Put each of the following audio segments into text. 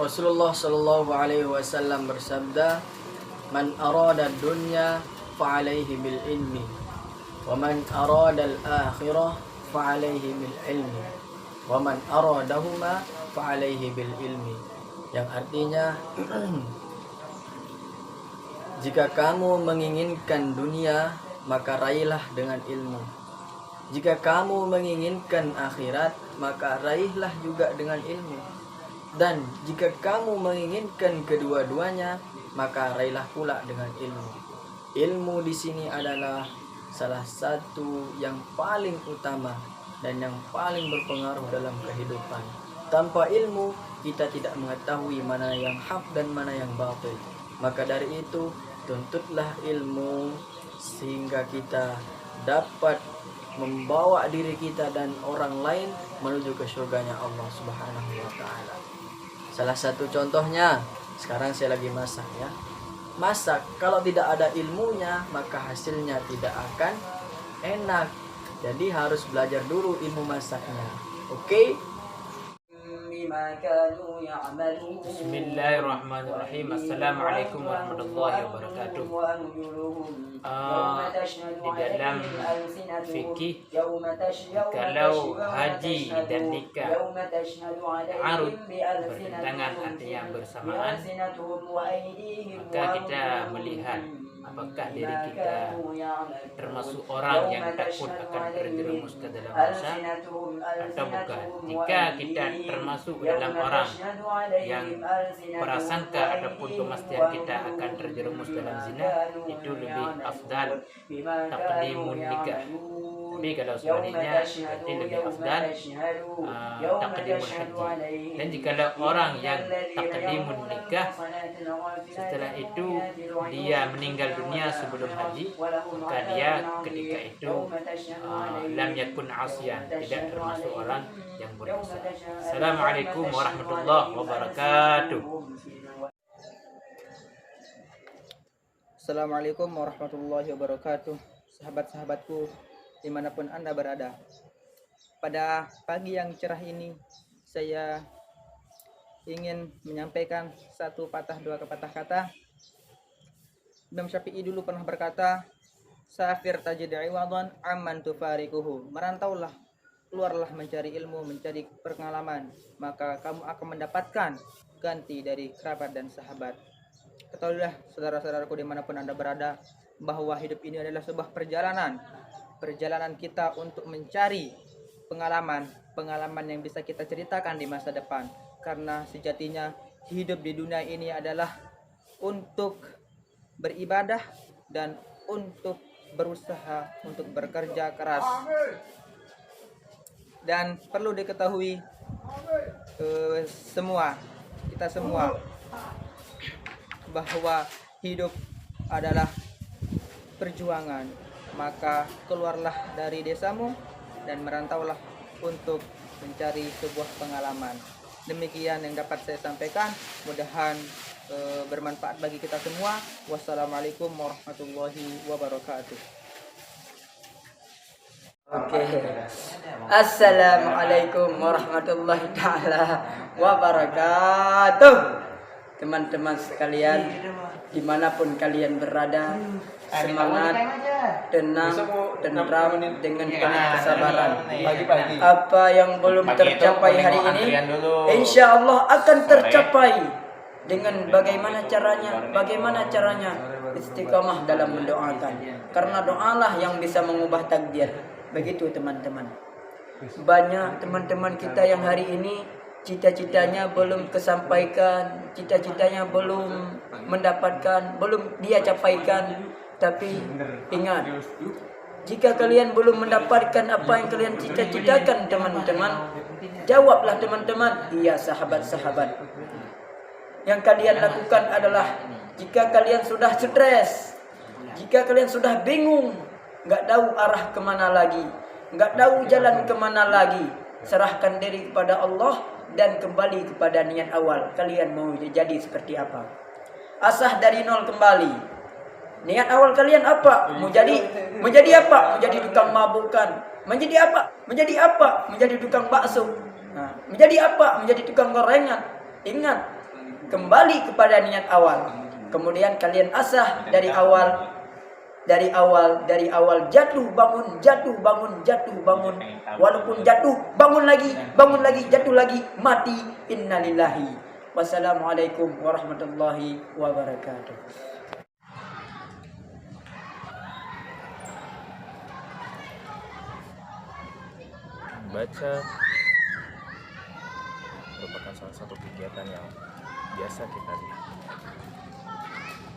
Rasulullah Shallallahu Alaihi Wasallam bersabda, "Man arada dunya fa'alaihi bil ilmi, wa man arada al akhirah fa'alaihi bil ilmi, wa man aradahuma fa'alaihi bil ilmi." Yang artinya, jika kamu menginginkan dunia, maka raihlah dengan ilmu. Jika kamu menginginkan akhirat, maka raihlah juga dengan ilmu. Dan jika kamu menginginkan kedua-duanya, maka raihlah pula dengan ilmu. Ilmu di sini adalah salah satu yang paling utama dan yang paling berpengaruh dalam kehidupan. Tanpa ilmu, kita tidak mengetahui mana yang hak dan mana yang batil. Maka dari itu, tuntutlah ilmu sehingga kita dapat membawa diri kita dan orang lain menuju ke surganya Allah Subhanahu wa taala. Salah satu contohnya, sekarang saya lagi masak ya. Masak kalau tidak ada ilmunya, maka hasilnya tidak akan enak. Jadi harus belajar dulu ilmu masaknya. Oke? Bismillahirrahmanirrahim. Assalamualaikum warahmatullahi wabarakatuh. Di dalam fikih, kalau haji dan nikah arud bertentangan artinya bersamaan, maka kita melihat apakah diri kita termasuk orang yang takut akan terjerumus ke dalam dosa atau bukan. Jika kita termasuk dalam orang yang prasangka ataupun pemastian kita akan terjerumus dalam zina, itu lebih afdal taqdimun nikah. Tapi kalau sebaliknya, berarti lebih afdal taqdimul haji. Dan jika orang yang taqdimun nikah, setelah itu dia meninggal dunia sebelum haji, maka dia ketika itu lam yakun asiyan, tidak termasuk orang yang berdosa. Assalamualaikum warahmatullahi wabarakatuh. Assalamualaikum warahmatullahi wabarakatuh. Sahabat-sahabatku dimanapun Anda berada, pada pagi yang cerah ini saya ingin menyampaikan satu patah dua patah kata. Imam Syafi'i dulu pernah berkata, "Safir tajid iwadhan amman tufarikuhu." Merantaulah, keluarlah mencari ilmu, mencari pengalaman, maka kamu akan mendapatkan ganti dari kerabat dan sahabat. Ketahuilah saudara-saudaraku dimanapun Anda berada, bahwa hidup ini adalah sebuah perjalanan kita untuk mencari pengalaman yang bisa kita ceritakan di masa depan. Karena sejatinya hidup di dunia ini adalah untuk beribadah dan untuk berusaha, untuk bekerja keras. Dan perlu diketahui kita semua bahwa hidup adalah perjuangan. Maka keluarlah dari desamu dan merantaulah untuk mencari sebuah pengalaman. Demikian yang dapat saya sampaikan, mudah-mudahan bermanfaat bagi kita semua. Wassalamualaikum warahmatullahi wabarakatuh. Oke. Assalamualaikum warahmatullahi taala wabarakatuh. Teman-teman sekalian, dimanapun kalian berada, semangat, tenang, tentram, dengan penuh kesabaran. Apa yang belum tercapai hari ini, insya Allah akan tercapai. Dengan bagaimana caranya? Istiqamah dalam mendoakan. Karena doalah yang bisa mengubah takdir. Begitu teman-teman. Banyak teman-teman kita yang hari ini cita-citanya belum kesampaikan, cita-citanya belum mendapatkan, belum dia capaikan. Tapi ingat, jika kalian belum mendapatkan apa yang kalian cita-citakan teman-teman, jawablah teman-teman, iya sahabat-sahabat. Yang kalian lakukan adalah, jika kalian sudah stres, jika kalian sudah bingung, nggak tahu arah kemana lagi, nggak tahu jalan kemana lagi, serahkan diri kepada Allah dan kembali kepada niat awal. Kalian mau jadi seperti apa? Asah dari nol kembali. Niat awal kalian apa? Mau jadi apa? Menjadi tukang mabukan. Menjadi apa? Menjadi tukang bakso. Menjadi apa? Menjadi tukang gorengan. Ingat, kembali kepada niat awal. Kemudian kalian asah dari awal jatuh bangun, walaupun jatuh bangun lagi, jatuh lagi, mati, innalillahi. Wassalamualaikum warahmatullahi wabarakatuh. Membaca merupakan salah satu kegiatan yang biasa kita lihat.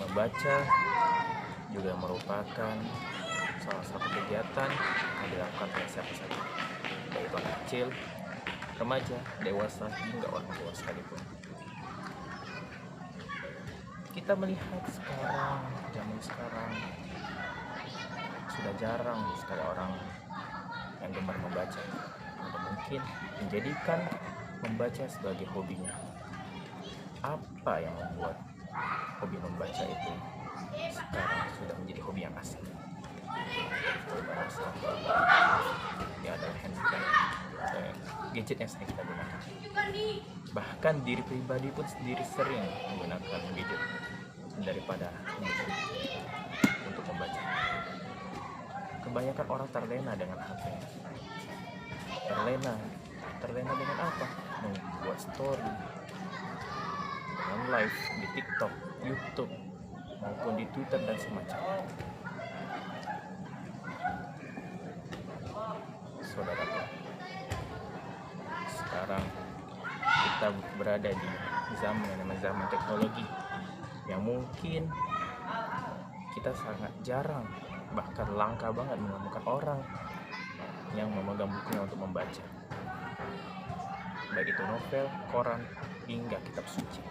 Membaca juga merupakan salah satu kegiatan yang dilakukan oleh siapa saja, baik orang kecil, remaja, dewasa, hingga orang tua sekalipun. Kita melihat zaman sekarang sudah jarang sekali orang yang gemar membaca, atau mungkin menjadikan membaca sebagai hobinya. Apa yang membuat hobi membaca itu sekarang sudah menjadi hobi yang asing? Ini adalah handphone, gadget yang sering kita gunakan. Bahkan diri pribadi pun sendiri sering menggunakan gadget daripada untuk membaca. Kebanyakan orang terlena dengan HP. Terlena dengan apa? Membuat story, dengan live di TikTok, YouTube, maupun di Twitter dan semacamnya. Saudaraku, sekarang kita berada di zaman teknologi yang mungkin kita sangat jarang, bahkan langka banget menemukan orang yang memegang bukunya untuk membaca, baik itu novel, koran, hingga kitab suci.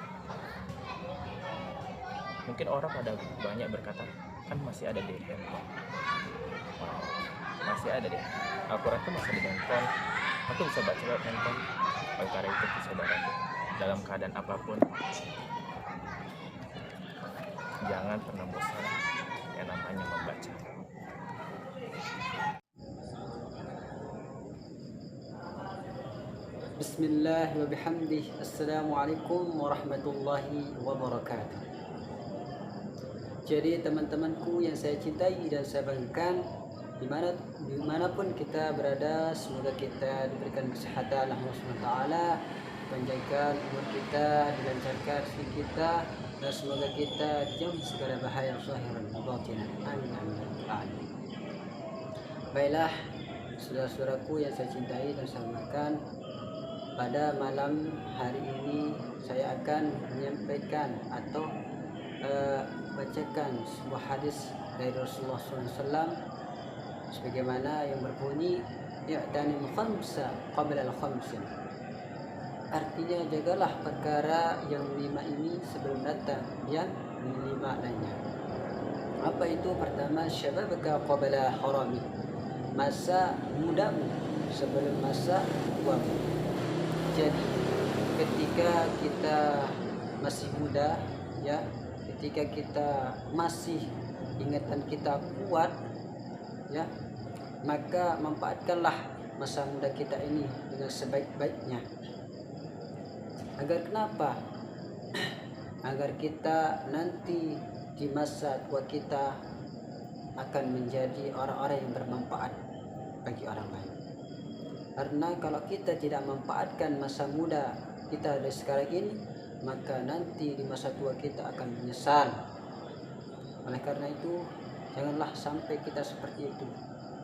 Mungkin orang pada banyak berkata, kan masih ada di handphone. Masih ada deh. Al-Quran itu masih di handphone. Aku bisa baca lewat handphone. Oleh karena itu, saudaraku, dalam keadaan apapun, jangan pernah bosan yang namanya membaca. Bismillah wa bihamdih. Assalamualaikum warahmatullahi wabarakatuh. Jadi teman-temanku yang saya cintai dan saya banggakan, dimanapun kita berada, semoga kita diberikan kesehatan Allah SWT, panjangkan umur kita, dilancarkan rezeki kita, dan semoga kita dijauhi segala bahaya zahiran dan batinan. Amin amin amin. Baiklah, saudara-saudaraku yang saya cintai dan saya banggakan, pada malam hari ini saya akan menyampaikan atau bacakan sebuah hadis dari Rasulullah SAW sebagaimana yang berbunyi i'tanim khamsa qabla al-khamsin. Artinya, jagalah perkara yang 5 ini sebelum datang yang 5 lainnya. Apa itu? Pertama, syababaka qabla harami, masa mudamu sebelum masa tuamu. Jadi ketika kita masih muda, ya, ketika kita masih ingatan kita kuat, ya, maka manfaatkanlah masa muda kita ini dengan sebaik-baiknya. Agar kenapa? Agar kita nanti di masa tua kita akan menjadi orang-orang yang bermanfaat bagi orang lain. Karena kalau kita tidak memanfaatkan masa muda kita dari sekarang ini, maka nanti di masa tua kita akan menyesal. Oleh karena itu, janganlah sampai kita seperti itu.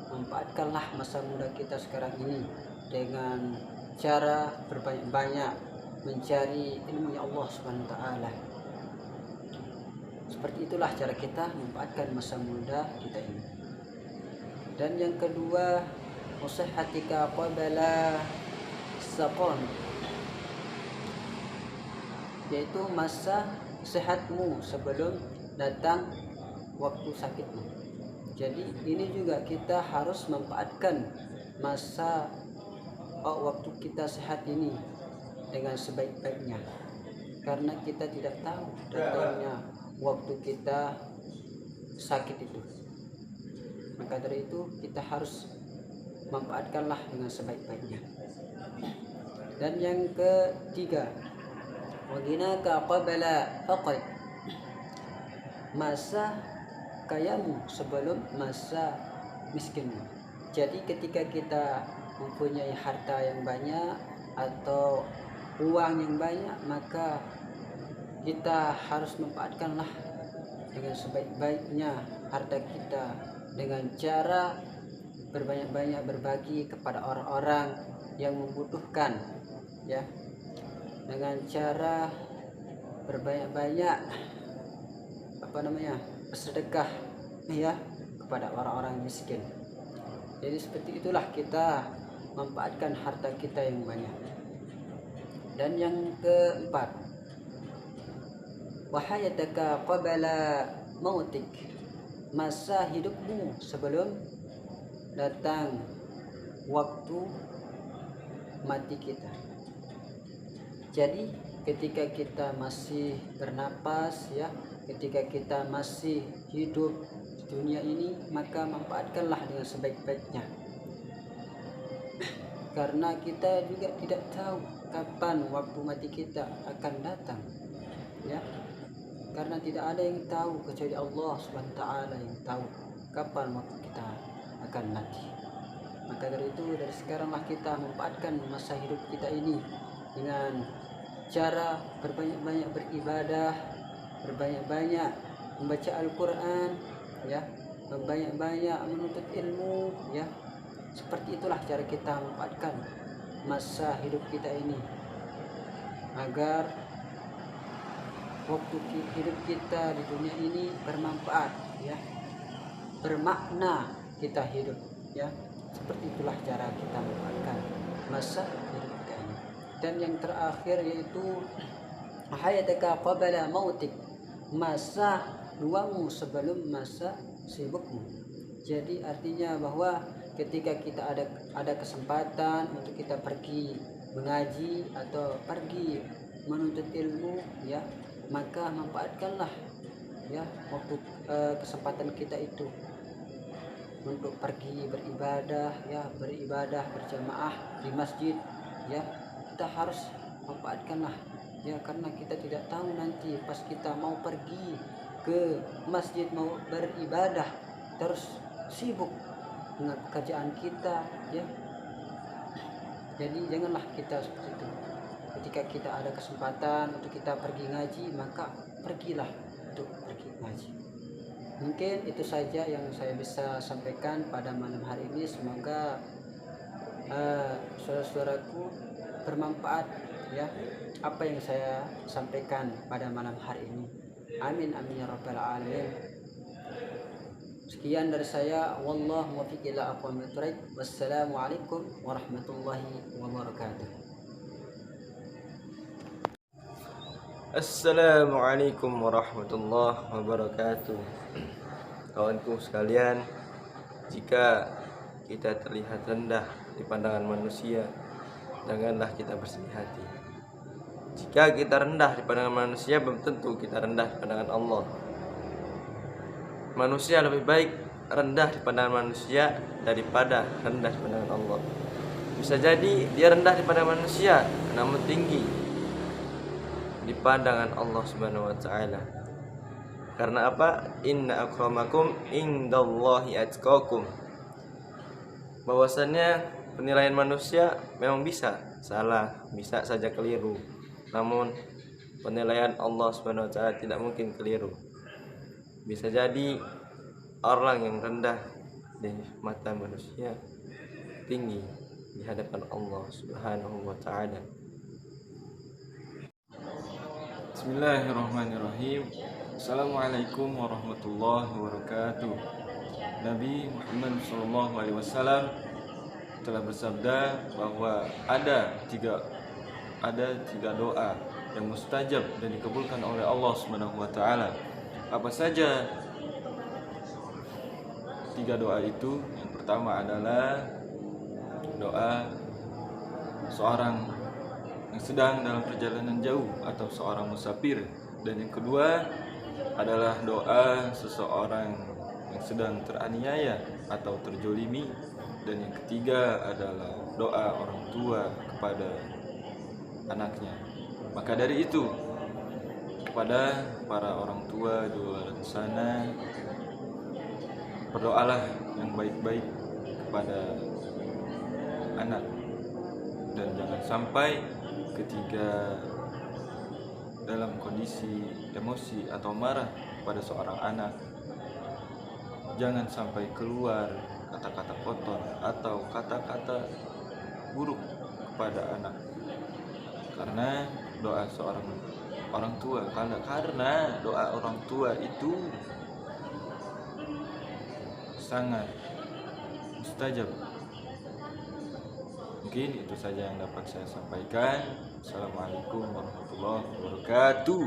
Manfaatkanlah masa muda kita sekarang ini dengan cara berbanyak-banyak mencari ilmu Allah SWT. Seperti itulah cara kita memanfaatkan masa muda kita ini. Dan yang kedua, usihatika qabla saqam, yaitu masa sehatmu sebelum datang waktu sakitmu. Jadi ini juga kita harus memanfaatkan masa waktu kita sehat ini dengan sebaik-baiknya, karena kita tidak tahu datangnya waktu kita sakit itu. Maka dari itu kita harus manfaatkanlah dengan sebaik-baiknya. Dan yang ketiga, wa ghinaka qabla faqrik. Masa kayamu sebelum masa miskinmu. Jadi ketika kita mempunyai harta yang banyak atau uang yang banyak, maka kita harus manfaatkanlah dengan sebaik-baiknya harta kita dengan cara berbanyak-banyak berbagi kepada orang-orang yang membutuhkan, ya, dengan cara berbanyak-banyak bersedekah, ya, kepada orang-orang miskin. Jadi seperti itulah kita memanfaatkan harta kita yang banyak. Dan yang keempat, wahayataka qabla mautik, masa hidupmu sebelum datang waktu mati kita. Jadi ketika kita masih bernapas, ya, ketika kita masih hidup di dunia ini, maka manfaatkanlah dengan sebaik-baiknya. Karena kita juga tidak tahu kapan waktu mati kita akan datang, ya. Karena tidak ada yang tahu kecuali Allah Subhanahu wa taala yang tahu kapan waktu kita akan mati. Maka dari itu, dari sekaranglah kita manfaatkan masa hidup kita ini dengan cara berbanyak-banyak beribadah, berbanyak-banyak membaca Al-Quran, ya, berbanyak-banyak menuntut ilmu, ya. Seperti itulah cara kita memanfaatkan masa hidup kita ini agar waktu hidup kita di dunia ini bermanfaat, ya, bermakna kita hidup, ya. Seperti itulah cara kita memanfaatkan masa hidup kita ini. Dan yang terakhir yaitu hayataka qabla mautik, masa luangmu sebelum masa sibukmu. Jadi artinya bahwa ketika kita ada kesempatan untuk kita pergi mengaji atau pergi menuntut ilmu, ya, maka manfaatkanlah, ya, waktu kesempatan kita itu untuk pergi beribadah, ya, beribadah berjamaah di masjid, ya. Kita harus manfaatkanlah, ya, karena kita tidak tahu nanti pas kita mau pergi ke masjid mau beribadah terus sibuk dengan pekerjaan kita, ya. Jadi janganlah kita seperti itu. Ketika kita ada kesempatan untuk kita pergi ngaji, maka pergilah untuk pergi ngaji. Mungkin itu saja yang saya bisa sampaikan pada malam hari ini. Semoga saudara-saudaraku bermanfaat, ya, apa yang saya sampaikan pada malam hari ini. Amin amin ya rabbal alamin. Sekian dari saya, wallahu muwaffiq ila aqwamit thoriq. Wassalamualaikum warahmatullahi wabarakatuh. Assalamualaikum warahmatullahi wabarakatuh. Kawanku sekalian, jika kita terlihat rendah di pandangan manusia, janganlah kita bersedih hati. Jika kita rendah di pandangan manusia, belum tentu kita rendah di pandangan Allah. Manusia lebih baik rendah di pandangan manusia daripada rendah di pandangan Allah. Bisa jadi dia rendah di pandangan manusia, namun tinggi di pandangan Allah Subhanahu wa taala. Karena apa? Inna akramakum indallahi atqakum. Bahwasannya penilaian manusia memang bisa salah, bisa saja keliru. Namun penilaian Allah Subhanahu wa taala tidak mungkin keliru. Bisa jadi orang yang rendah di mata manusia tinggi di hadapan Allah Subhanahu wa taala. Bismillahirrahmanirrahim. Assalamualaikum warahmatullahi wabarakatuh. Nabi Muhammad SAW telah bersabda bahwa ada tiga doa yang mustajab dan dikabulkan oleh Allah Subhanahu wa taala. Apa saja tiga doa itu? Yang pertama adalah doa seorang yang sedang dalam perjalanan jauh atau seorang musafir, dan yang kedua adalah doa seseorang yang sedang teraniaya atau terjolimi, dan yang ketiga adalah doa orang tua kepada anaknya. Maka dari itu, kepada para orang tua di luar sana, berdoalah yang baik-baik kepada anak, dan jangan sampai ketika dalam kondisi emosi atau marah pada seorang anak, jangan sampai keluar kata-kata kotor atau kata-kata buruk kepada anak, karena doa seorang orang tua, karena doa orang tua itu sangat mustajab. Mungkin itu saja yang dapat saya sampaikan. Assalamualaikum warahmatullahi wabarakatuh.